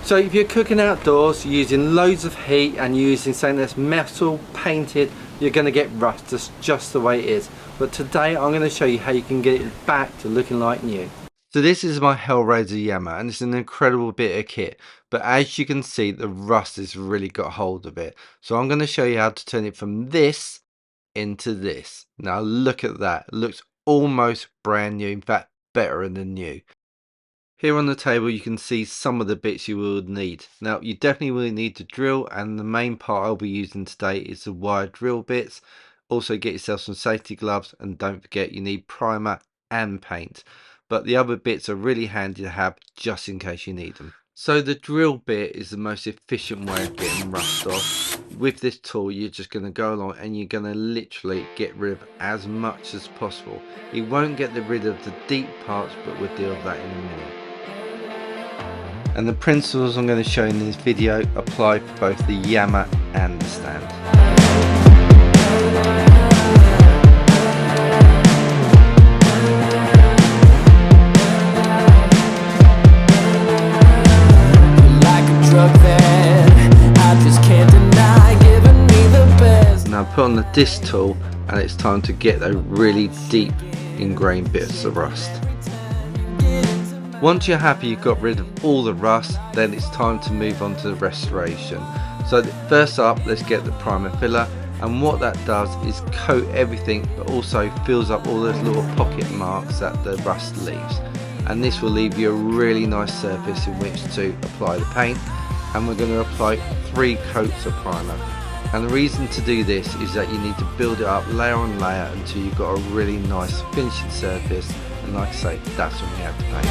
So if you're cooking outdoors using loads of heat and using something that's metal painted, you're going to get rust. That's just the way it is. But today I'm going to show you how you can get it back to looking like new. So this is my Hellraiser Yammer, and it's an incredible bit of kit, but as you can see, the rust has really got hold of it. So I'm going to show you how to turn it from this into this. Now look at that, it looks almost brand new, in fact better than new. Here on the table you can see some of the bits you will need. Now you definitely will need to drill, and the main part I'll be using today is the wire drill bits. Also get yourself some safety gloves, and don't forget you need primer and paint. But the other bits are really handy to have just in case you need them. So the drill bit is the most efficient way of getting rust off. With this tool you're just going to go along and you're going to literally get rid of as much as possible. It won't get rid of the deep parts, but we'll deal with that in a minute. And the principles I'm going to show in this video apply for both the Yammer and the stand. Now put on the disc tool and it's time to get those really deep ingrained bits of rust. Once you're happy you've got rid of all the rust, then it's time to move on to the restoration. So first up, let's get the primer filler, and what that does is coat everything but also fills up all those little pocket marks that the rust leaves, and this will leave you a really nice surface in which to apply the paint. And we're going to apply 3 coats of primer, and the reason to do this is that you need to build it up layer on layer until you've got a really nice finishing surface. And like I say, that's when we have to paint.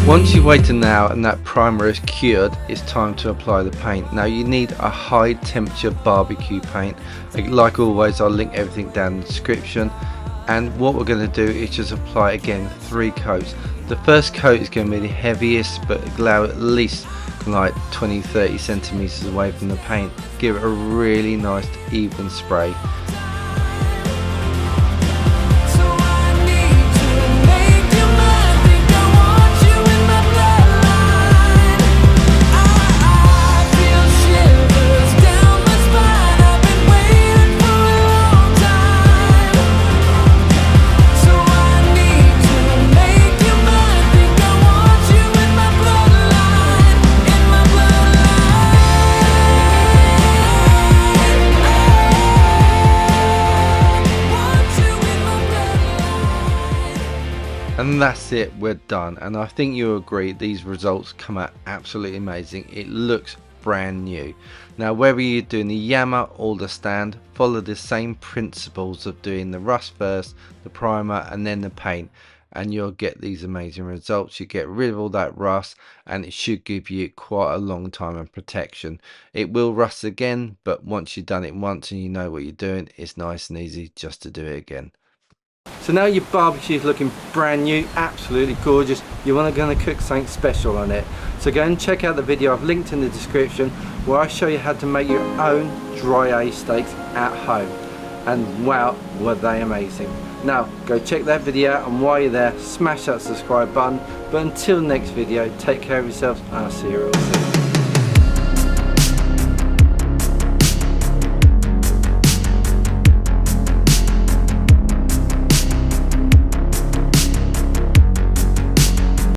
Once you've waited now and that primer is cured, it's time to apply the paint. Now you need a high temperature barbecue paint. Like always, I'll link everything down in the description. And what we're going to do is just apply again 3 coats. The first coat is going to be the heaviest, but allow at least like 20-30 centimeters away from the paint. Give it a really nice even spray. And that's it, we're done. And I think you'll agree these results come out absolutely amazing. It looks brand new. Now whether you're doing the Yammer or the stand, follow the same principles of doing the rust first, the primer, and then the paint, and you'll get these amazing results. You get rid of all that rust, and it should give you quite a long time of protection. It will rust again, but once you've done it once and you know what you're doing, it's nice and easy just to do it again. So now your barbecue is looking brand new, absolutely gorgeous. You're going to cook something special on it. So go and check out the video I've linked in the description, where I show you how to make your own dry aged steaks at home. And wow, were they amazing. Now go check that video out, and while you're there, smash that subscribe button. But until next video, take care of yourselves, and I'll see you real soon.